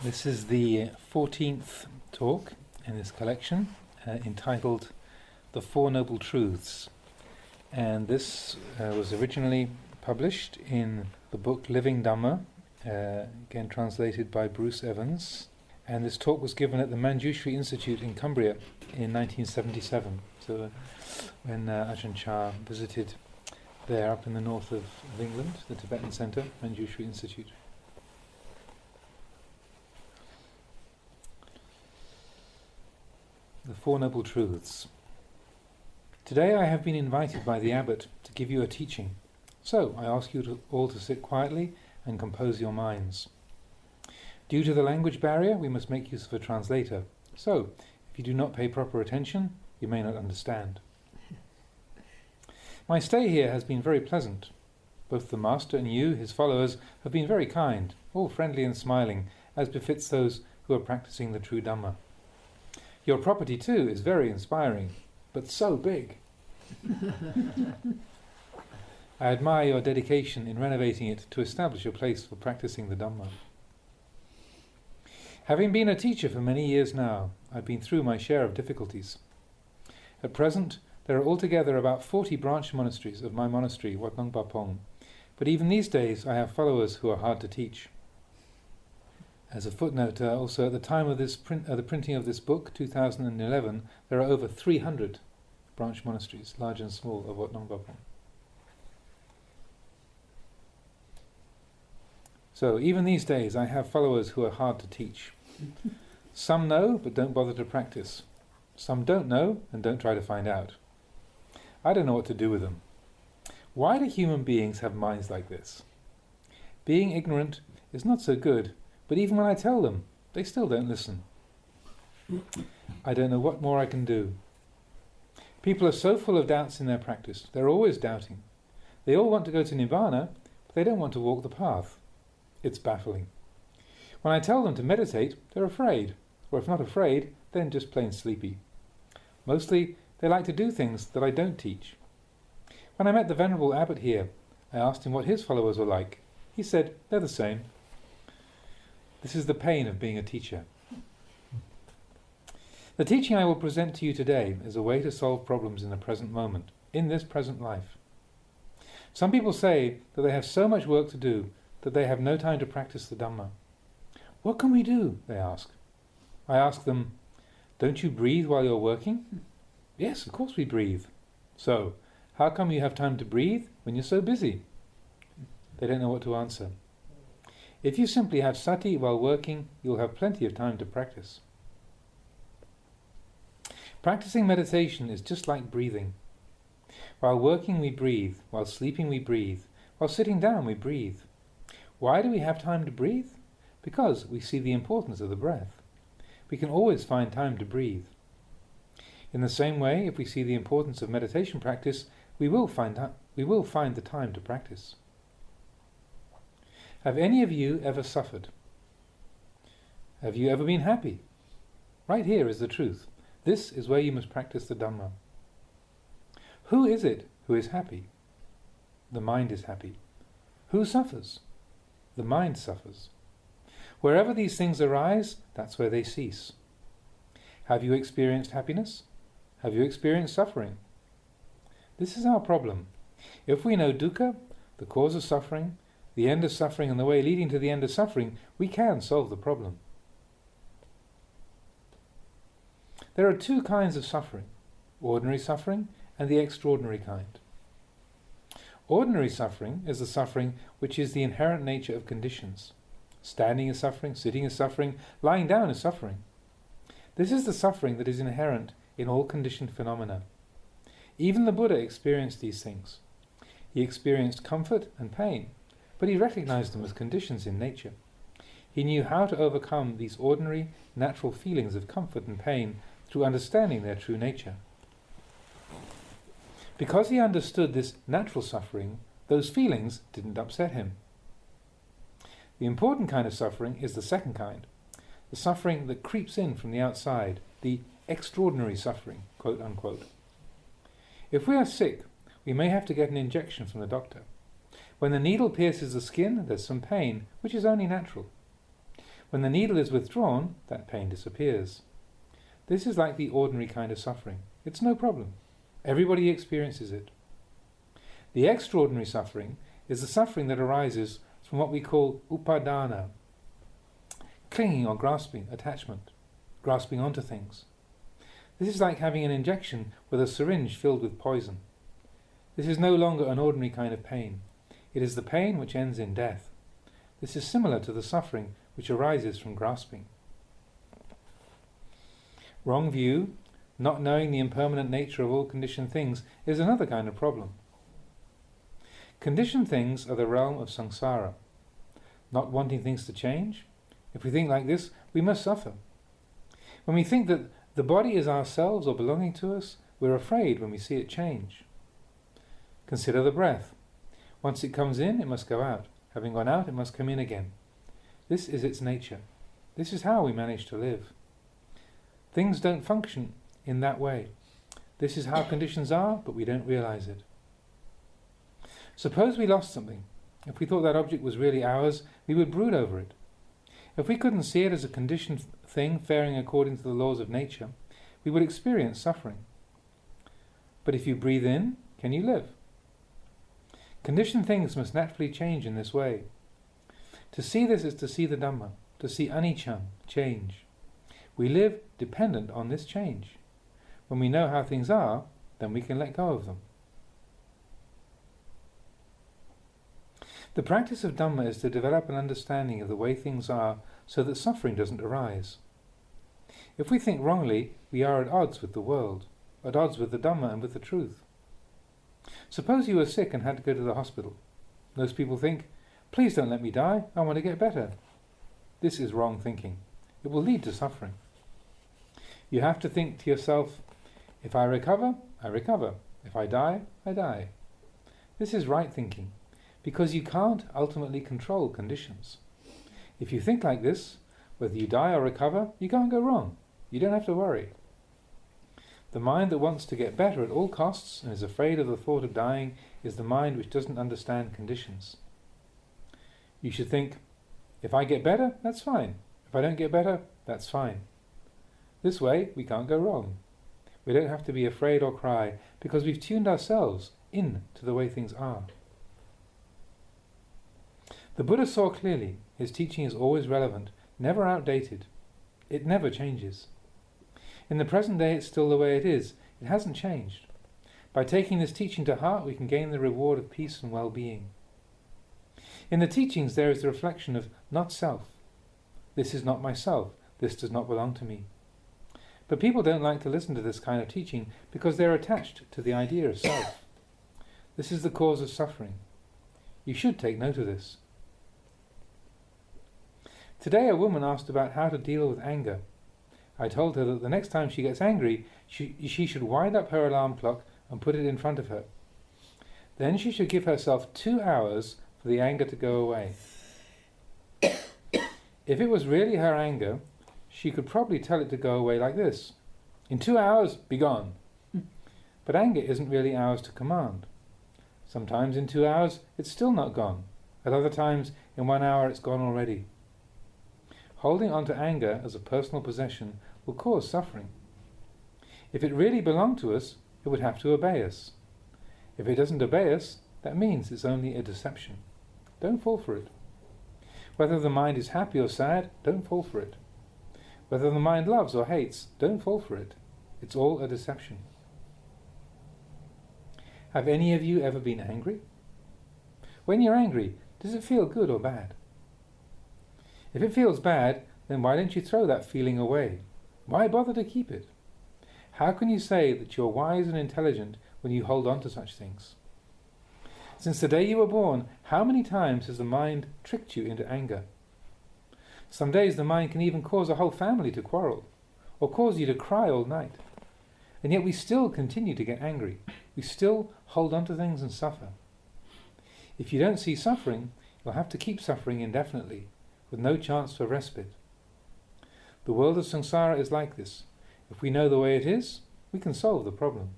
This is the 14th talk in this collection, entitled The Four Noble Truths. And this was originally published in the book Living Dhamma, again translated by Bruce Evans. And this talk was given at the Manjushri Institute in Cumbria in 1977. So when Ajahn Chah visited there up in the north of England, the Tibetan Centre, Manjushri Institute. The Four Noble Truths. Today I have been invited by the abbot to give you a teaching, so I ask you all to sit quietly and compose your minds. Due to the language barrier, we must make use of a translator, so if you do not pay proper attention, you may not understand. My stay here has been very pleasant. Both the Master and you, his followers, have been very kind, all friendly and smiling, as befits those who are practicing the true Dhamma. Your property too is very inspiring, but so big. I admire your dedication in renovating it to establish a place for practicing the Dhamma. Having been a teacher for many years now, I've been through my share of difficulties. At present, there are altogether about 40 branch monasteries of my monastery, Wat Nong Bapong, but even these days I have followers who are hard to teach. As a footnote, also at the time of this the printing of this book, 2011, there are over 300 branch monasteries, large and small, of Wat Nong Bapong. So even these days I have followers who are hard to teach. Some know but don't bother to practice. Some don't know and don't try to find out. I don't know what to do with them. Why do human beings have minds like this? Being ignorant is not so good, but even when I tell them, they still don't listen. I don't know what more I can do. People are so full of doubts in their practice. They're always doubting. They all want to go to Nibbana, but they don't want to walk the path. It's baffling. When I tell them to meditate, they're afraid. Or if not afraid, then just plain sleepy. Mostly, they like to do things that I don't teach. When I met the Venerable Abbot here, I asked him what his followers were like. He said, they're the same. This is the pain of being a teacher. The teaching I will present to you today is a way to solve problems in the present moment, in this present life. Some people say that they have so much work to do that they have no time to practice the Dhamma. What can we do? They ask. I ask them, don't you breathe while you're working? Yes, of course we breathe. So, how come you have time to breathe when you're so busy? They don't know what to answer. If you simply have sati while working, you'll have plenty of time to practice. Practicing meditation is just like breathing. While working we breathe, while sleeping we breathe, while sitting down we breathe. Why do we have time to breathe? Because we see the importance of the breath. We can always find time to breathe. In the same way, if we see the importance of meditation practice, we will find the time to practice. Have any of you ever suffered? Have you ever been happy? Right here is the truth. This is where you must practice the Dhamma. Who is it who is happy? The mind is happy. Who suffers? The mind suffers. Wherever these things arise, that's where they cease. Have you experienced happiness? Have you experienced suffering? This is our problem. If we know dukkha, the cause of suffering, the end of suffering and the way leading to the end of suffering, we can solve the problem. There are two kinds of suffering, ordinary suffering and the extraordinary kind. Ordinary suffering is the suffering which is the inherent nature of conditions. Standing is suffering, sitting is suffering, lying down is suffering. This is the suffering that is inherent in all conditioned phenomena. Even the Buddha experienced these things. He experienced comfort and pain, but he recognized them as conditions in nature. He knew how to overcome these ordinary, natural feelings of comfort and pain through understanding their true nature. Because he understood this natural suffering, those feelings didn't upset him. The important kind of suffering is the second kind, the suffering that creeps in from the outside, the extraordinary suffering, quote unquote. If we are sick, we may have to get an injection from the doctor. When the needle pierces the skin, there's some pain, which is only natural. When the needle is withdrawn, that pain disappears. This is like the ordinary kind of suffering. It's no problem. Everybody experiences it. The extraordinary suffering is the suffering that arises from what we call upadana, clinging or grasping, attachment, grasping onto things. This is like having an injection with a syringe filled with poison. This is no longer an ordinary kind of pain. It is the pain which ends in death. This is similar to the suffering which arises from grasping. Wrong view, not knowing the impermanent nature of all conditioned things, is another kind of problem. Conditioned things are the realm of samsara. Not wanting things to change, if we think like this, we must suffer. When we think that the body is ourselves or belonging to us, we're afraid when we see it change. Consider the breath. Once it comes in, it must go out. Having gone out, it must come in again. This is its nature. This is how we manage to live. Things don't function in that way. This is how conditions are, but we don't realize it. Suppose we lost something. If we thought that object was really ours, we would brood over it. If we couldn't see it as a conditioned thing faring according to the laws of nature, we would experience suffering. But if you breathe in, can you live? Conditioned things must naturally change in this way. To see this is to see the Dhamma, to see anicca, change. We live dependent on this change. When we know how things are, then we can let go of them. The practice of Dhamma is to develop an understanding of the way things are so that suffering doesn't arise. If we think wrongly, we are at odds with the world, at odds with the Dhamma and with the truth. Suppose you were sick and had to go to the hospital. Most people think, please don't let me die, I want to get better. This is wrong thinking. It will lead to suffering. You have to think to yourself, if I recover, I recover. If I die, I die. This is right thinking, because you can't ultimately control conditions. If you think like this, whether you die or recover, you can't go wrong. You don't have to worry. The mind that wants to get better at all costs and is afraid of the thought of dying is the mind which doesn't understand conditions. You should think, if I get better, that's fine. If I don't get better, that's fine. This way, we can't go wrong. We don't have to be afraid or cry, because we've tuned ourselves in to the way things are. The Buddha saw clearly his teaching is always relevant, never outdated. It never changes. In the present day, it's still the way it is. It hasn't changed. By taking this teaching to heart, we can gain the reward of peace and well-being. In the teachings, there is the reflection of not self. This is not myself. This does not belong to me. But people don't like to listen to this kind of teaching because they're attached to the idea of self. This is the cause of suffering. You should take note of this. Today a woman asked about how to deal with anger. I told her that the next time she gets angry, she should wind up her alarm clock and put it in front of her. Then she should give herself 2 hours for the anger to go away. If it was really her anger, she could probably tell it to go away like this. In 2 hours, be gone. But anger isn't really ours to command. Sometimes in 2 hours it's still not gone. At other times in 1 hour it's gone already. Holding on to anger as a personal possession will cause suffering. If it really belonged to us, it would have to obey us. If it doesn't obey us, that means it's only a deception. Don't fall for it. Whether the mind is happy or sad, don't fall for it. Whether the mind loves or hates, don't fall for it. It's all a deception. Have any of you ever been angry? When you're angry, does it feel good or bad? If it feels bad, then why don't you throw that feeling away? Why bother to keep it? How can you say that you're wise and intelligent when you hold on to such things? Since the day you were born, how many times has the mind tricked you into anger? Some days the mind can even cause a whole family to quarrel, or cause you to cry all night. And yet we still continue to get angry. We still hold on to things and suffer. If you don't see suffering, you'll have to keep suffering indefinitely, with no chance for respite. The world of samsara is like this. If we know the way it is, we can solve the problem.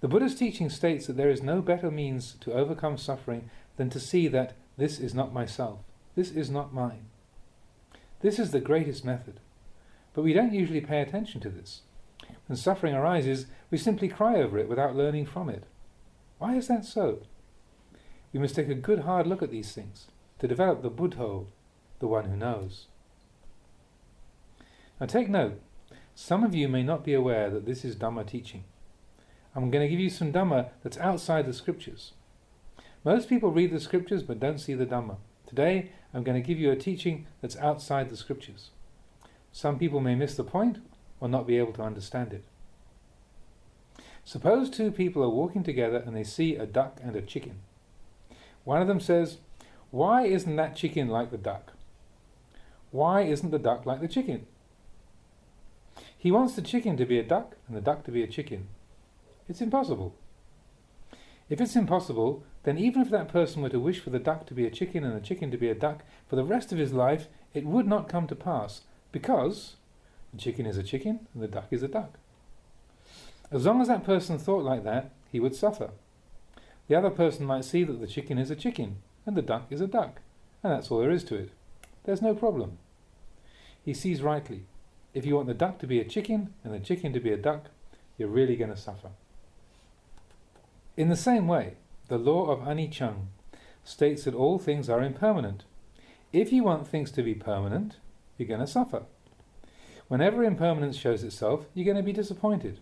The Buddha's teaching states that there is no better means to overcome suffering than to see that This is not myself. This is not mine. This is the greatest method. But we don't usually pay attention to this. When suffering arises, we simply cry over it without learning from it. Why is that so? We must take a good hard look at these things to develop the Buddho, the one who knows. Now take note, some of you may not be aware that this is Dhamma teaching. I'm going to give you some Dhamma that's outside the scriptures. Most people read the scriptures but don't see the Dhamma. Today I'm going to give you a teaching that's outside the scriptures. Some people may miss the point or not be able to understand it. Suppose two people are walking together and they see a duck and a chicken. One of them says, "Why isn't that chicken like the duck? Why isn't the duck like the chicken?" He wants the chicken to be a duck and the duck to be a chicken. It's impossible. If it's impossible, then even if that person were to wish for the duck to be a chicken and the chicken to be a duck, for the rest of his life it would not come to pass, because the chicken is a chicken and the duck is a duck. As long as that person thought like that, he would suffer. The other person might see that the chicken is a chicken and the duck is a duck, and that's all there is to it. There's no problem. He sees rightly. If you want the duck to be a chicken and the chicken to be a duck, you're really going to suffer. In the same way, the law of anicca states that all things are impermanent. If you want things to be permanent, you're going to suffer. Whenever impermanence shows itself, you're going to be disappointed.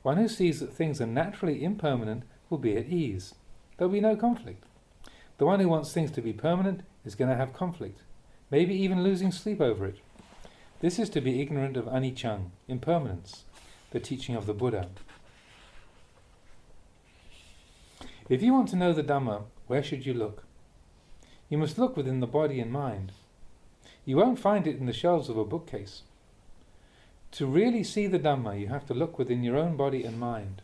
One who sees that things are naturally impermanent will be at ease. There'll be no conflict. The one who wants things to be permanent is going to have conflict, maybe even losing sleep over it. This is to be ignorant of anicca, impermanence, the teaching of the Buddha. If you want to know the Dhamma, where should you look? You must look within the body and mind. You won't find it in the shelves of a bookcase. To really see the Dhamma, you have to look within your own body and mind.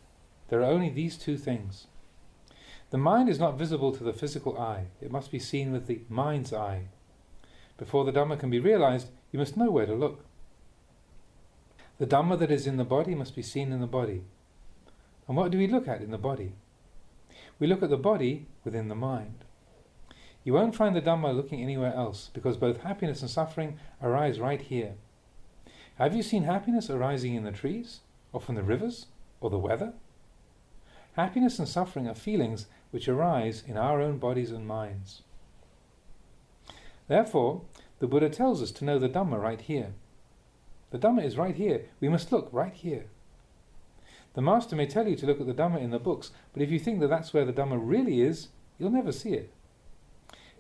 There are only these two things. The mind is not visible to the physical eye. It must be seen with the mind's eye. Before the Dhamma can be realized, you must know where to look. The Dhamma that is in the body must be seen in the body. And what do we look at in the body? We look at the body within the mind. You won't find the Dhamma looking anywhere else, because both happiness and suffering arise right here. Have you seen happiness arising in the trees, or from the rivers, or the weather? Happiness and suffering are feelings which arise in our own bodies and minds. Therefore, the Buddha tells us to know the Dhamma right here. The Dhamma is right here. We must look right here. The Master may tell you to look at the Dhamma in the books, but if you think that that's where the Dhamma really is, you'll never see it.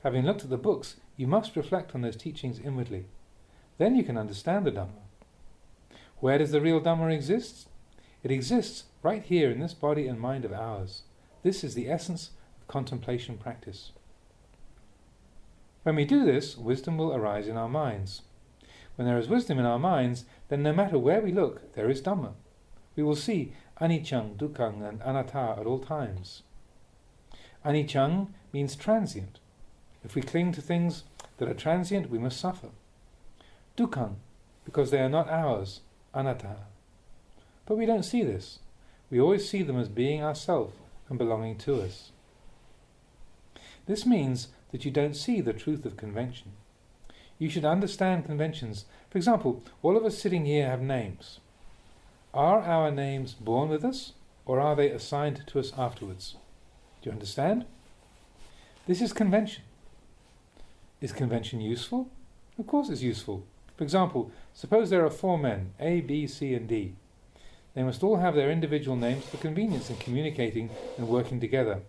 Having looked at the books, you must reflect on those teachings inwardly. Then you can understand the Dhamma. Where does the real Dhamma exist? It exists right here in this body and mind of ours. This is the essence of contemplation practice. When we do this, wisdom will arise in our minds. When there is wisdom in our minds, then no matter where we look, there is Dhamma. We will see anicca, dukkha and anatta at all times. Anicca means transient. If we cling to things that are transient, we must suffer. Dukkha, because they are not ours, anatta. But we don't see this. We always see them as being ourself and belonging to us. This means that you don't see the truth of convention. You should understand conventions. For example, all of us sitting here have names. Are our names born with us, or are they assigned to us afterwards? Do you understand? This is convention. Is convention useful? Of course it's useful. For example, suppose there are 4 men, A, B, C and D. They must all have their individual names for convenience in communicating and working together.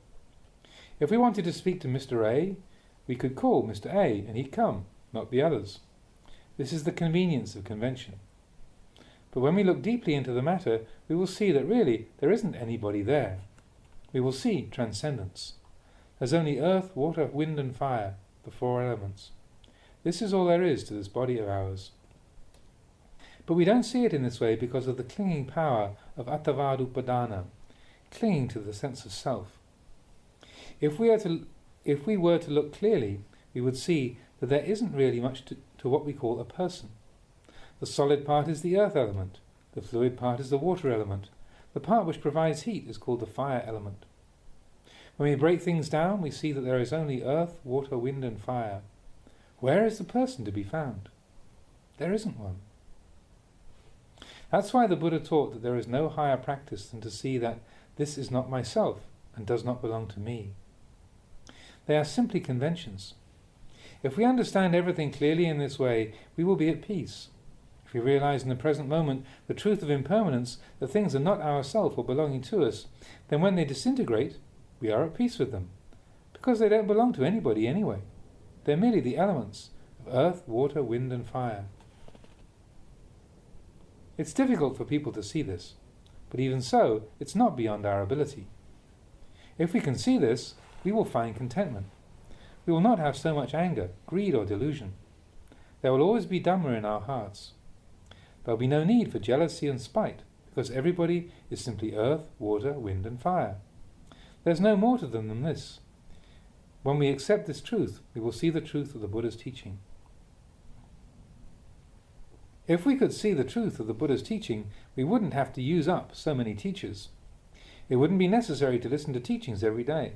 If we wanted to speak to Mr. A, we could call Mr. A and he'd come, not the others. This is the convenience of convention. But when we look deeply into the matter, we will see that really there isn't anybody there. We will see transcendence. There's only earth, water, wind and fire, the 4 elements. This is all there is to this body of ours. But we don't see it in this way because of the clinging power of attavāda upadana, clinging to the sense of self. If we were to look clearly, we would see that there isn't really much to what we call a person. The solid part is the earth element, the fluid part is the water element, the part which provides heat is called the fire element. When we break things down, we see that there is only earth, water, wind and fire. Where is the person to be found? There isn't one. That's why the Buddha taught that there is no higher practice than to see that this is not myself and does not belong to me. They are simply conventions. If we understand everything clearly in this way, we will be at peace. If we realize in the present moment the truth of impermanence, that things are not ourself or belonging to us, then when they disintegrate, we are at peace with them, because they don't belong to anybody anyway. They're merely the elements of earth, water, wind and fire. It's difficult for people to see this, but even so, it's not beyond our ability. If we can see this, we will find contentment. We will not have so much anger, greed or delusion. There will always be Dhamma in our hearts. There will be no need for jealousy and spite, because everybody is simply earth, water, wind and fire. There's no more to them than this. When we accept this truth, we will see the truth of the Buddha's teaching. If we could see the truth of the Buddha's teaching, we wouldn't have to use up so many teachers. It wouldn't be necessary to listen to teachings every day.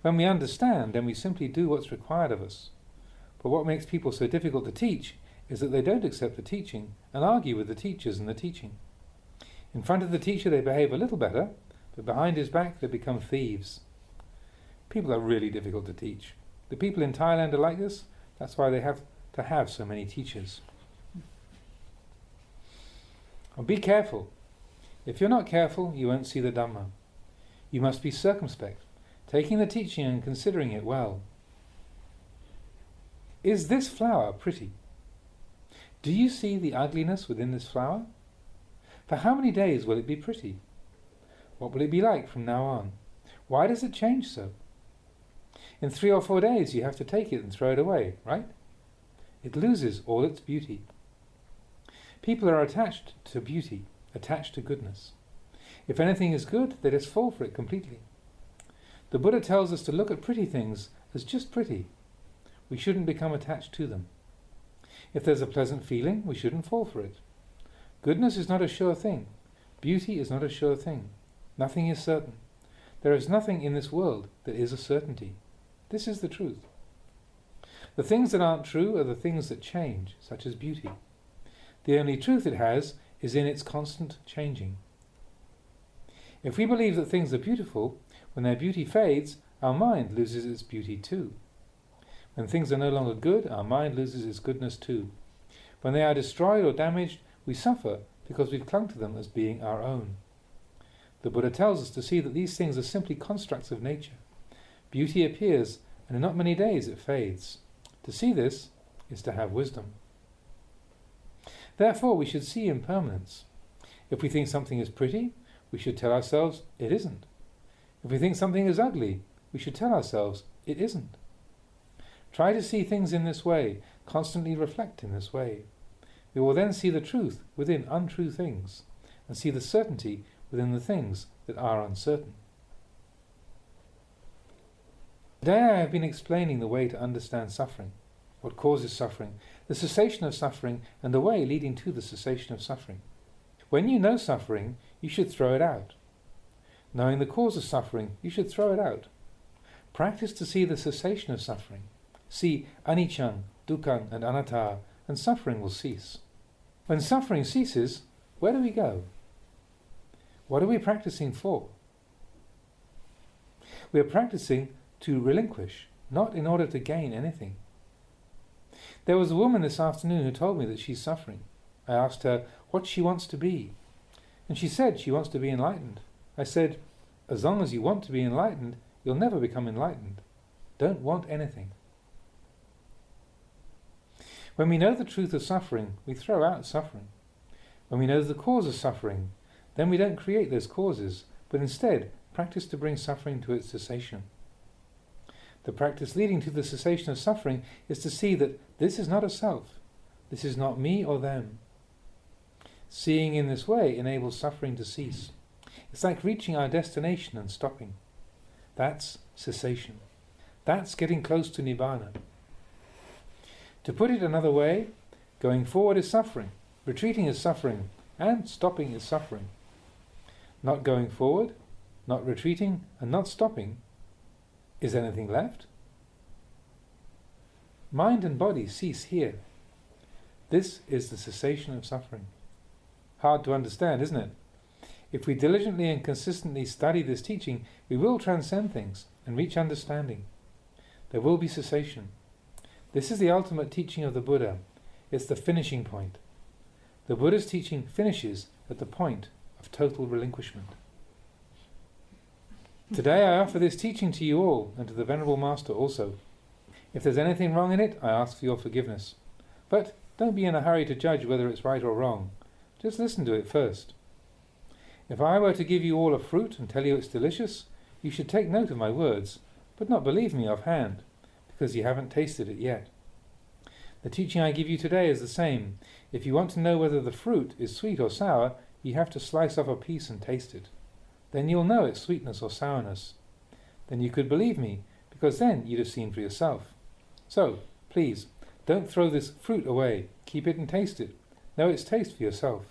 When we understand, then we simply do what's required of us. But what makes people so difficult to teach is that they don't accept the teaching and argue with the teachers and the teaching. In front of the teacher they behave a little better, but behind his back they become thieves. People are really difficult to teach. The people in Thailand are like this. That's why they have to have so many teachers. And be careful. If you're not careful, you won't see the Dhamma. You must be circumspect, taking the teaching and considering it well. Is this flower pretty? Do you see the ugliness within this flower? For how many days will it be pretty? What will it be like from now on? Why does it change so? In 3 or 4 days you have to take it and throw it away, right? It loses all its beauty. People are attached to beauty, attached to goodness. If anything is good, they just fall for it completely. The Buddha tells us to look at pretty things as just pretty. We shouldn't become attached to them. If there's a pleasant feeling, we shouldn't fall for it. Goodness is not a sure thing. Beauty is not a sure thing. Nothing is certain. There is nothing in this world that is a certainty. This is the truth. The things that aren't true are the things that change, such as beauty. The only truth it has is in its constant changing. If we believe that things are beautiful, when their beauty fades, our mind loses its beauty too. When things are no longer good, our mind loses its goodness too. When they are destroyed or damaged, we suffer because we've clung to them as being our own. The Buddha tells us to see that these things are simply constructs of nature. Beauty appears, and in not many days it fades. To see this is to have wisdom. Therefore, we should see impermanence. If we think something is pretty, we should tell ourselves it isn't. If we think something is ugly, we should tell ourselves it isn't. Try to see things in this way, constantly reflect in this way. We will then see the truth within untrue things, and see the certainty within the things that are uncertain. Today I have been explaining the way to understand suffering, what causes suffering, the cessation of suffering, and the way leading to the cessation of suffering. When you know suffering, you should throw it out. Knowing the cause of suffering, you should throw it out. Practice to see the cessation of suffering. See aniccaṃ, dukkhaṃ and anattā, and suffering will cease. When suffering ceases, where do we go? What are we practicing for? We are practicing to relinquish, not in order to gain anything. There was a woman this afternoon who told me that she's suffering. I asked her what she wants to be, and she said she wants to be enlightened. I said, as long as you want to be enlightened, you'll never become enlightened. Don't want anything. When we know the truth of suffering, we throw out suffering. When we know the cause of suffering, then we don't create those causes, but instead practice to bring suffering to its cessation. The practice leading to the cessation of suffering is to see that this is not a self, this is not me or them. Seeing in this way enables suffering to cease. It's like reaching our destination and stopping. That's cessation. That's getting close to Nibbana. To put it another way, going forward is suffering, retreating is suffering, and stopping is suffering. Not going forward, not retreating, and not stopping Is anything left? Mind and body cease here. This is the cessation of suffering. Hard to understand, isn't it? If we diligently and consistently study this teaching, we will transcend things and reach understanding. There will be cessation. This is the ultimate teaching of the Buddha. It's the finishing point. The Buddha's teaching finishes at the point of total relinquishment. Today I offer this teaching to you all and to the Venerable Master also. If there's anything wrong in it, I ask for your forgiveness. But don't be in a hurry to judge whether it's right or wrong. Just listen to it first. If I were to give you all a fruit and tell you it's delicious, you should take note of my words, but not believe me offhand, because you haven't tasted it yet. The teaching I give you today is the same. If you want to know whether the fruit is sweet or sour, you have to slice off a piece and taste it. Then you'll know its sweetness or sourness. Then you could believe me, because then you'd have seen for yourself. So, please, don't throw this fruit away. Keep it and taste it. Know its taste for yourself.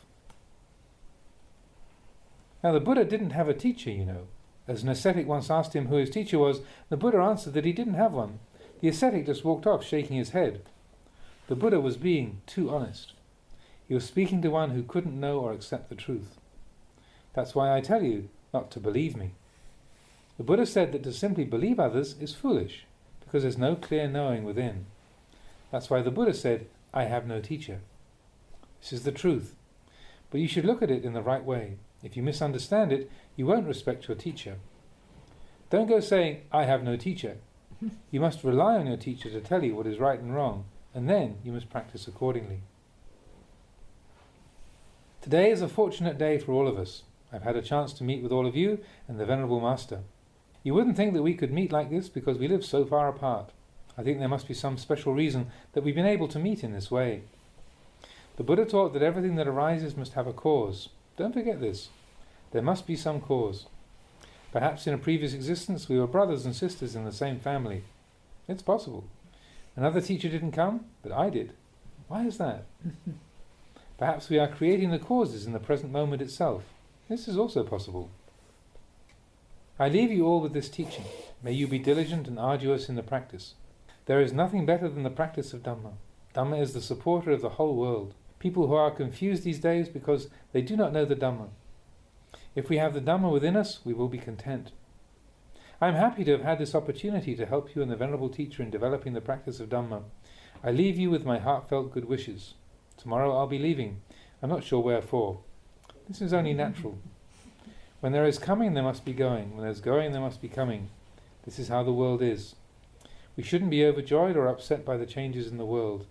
Now the Buddha didn't have a teacher, you know. As an ascetic once asked him who his teacher was, the Buddha answered that he didn't have one. The ascetic just walked off, shaking his head. The Buddha was being too honest. He was speaking to one who couldn't know or accept the truth. That's why I tell you not to believe me. The Buddha said that to simply believe others is foolish, because there's no clear knowing within. That's why the Buddha said, I have no teacher. This is the truth. But you should look at it in the right way. If you misunderstand it, you won't respect your teacher. Don't go saying, I have no teacher. You must rely on your teacher to tell you what is right and wrong, and then you must practice accordingly. Today is a fortunate day for all of us. I've had a chance to meet with all of you and the Venerable Master. You wouldn't think that we could meet like this because we live so far apart. I think there must be some special reason that we've been able to meet in this way. The Buddha taught that everything that arises must have a cause. Don't forget this. There must be some cause. Perhaps in a previous existence we were brothers and sisters in the same family. It's possible. Another teacher didn't come, but I did. Why is that? Perhaps we are creating the causes in the present moment itself. This is also possible. I leave you all with this teaching. May you be diligent and arduous in the practice. There is nothing better than the practice of Dhamma. Dhamma is the supporter of the whole world. People who are confused these days because they do not know the Dhamma. If we have the Dhamma within us, we will be content. I am happy to have had this opportunity to help you and the Venerable Teacher in developing the practice of Dhamma. I leave you with my heartfelt good wishes. Tomorrow I'll be leaving. I'm not sure where for. This is only natural. When there is coming, there must be going. When there is going, there must be coming. This is how the world is. We shouldn't be overjoyed or upset by the changes in the world.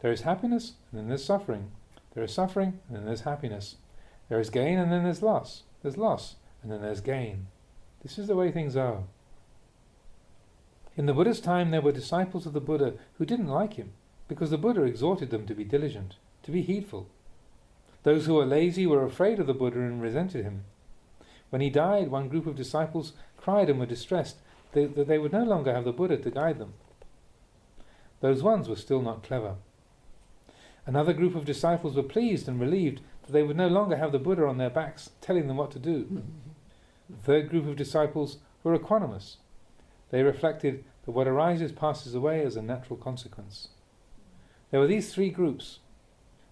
There is happiness, and then there's suffering. There is suffering, and then there's happiness. There is gain, and then there's loss. There's loss, and then there's gain. This is the way things are. In the Buddha's time, there were disciples of the Buddha who didn't like him, because the Buddha exhorted them to be diligent, to be heedful. Those who were lazy were afraid of the Buddha and resented him. When he died, one group of disciples cried and were distressed that they would no longer have the Buddha to guide them. Those ones were still not clever. Another group of disciples were pleased and relieved that they would no longer have the Buddha on their backs telling them what to do. The third group of disciples were equanimous. They reflected that what arises passes away as a natural consequence. There were these three groups.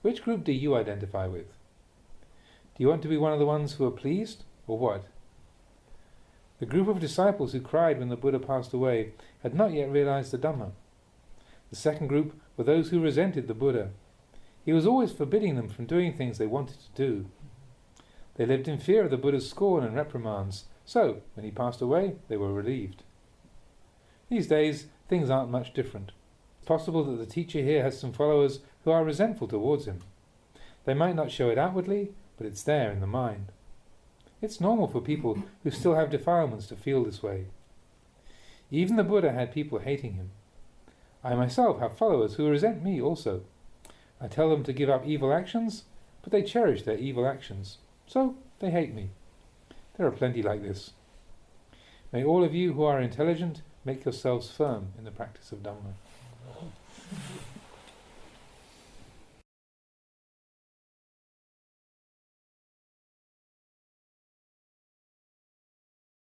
Which group do you identify with? Do you want to be one of the ones who are pleased, or what? The group of disciples who cried when the Buddha passed away had not yet realized the Dhamma. The second group were those who resented the Buddha. He was always forbidding them from doing things they wanted to do. They lived in fear of the Buddha's scorn and reprimands, so when he passed away, they were relieved. These days, things aren't much different. It's possible that the teacher here has some followers who are resentful towards him. They might not show it outwardly, but it's there in the mind. It's normal for people who still have defilements to feel this way. Even the Buddha had people hating him. I myself have followers who resent me also. I tell them to give up evil actions, but they cherish their evil actions, so they hate me. There are plenty like this. May all of you who are intelligent make yourselves firm in the practice of Dhamma.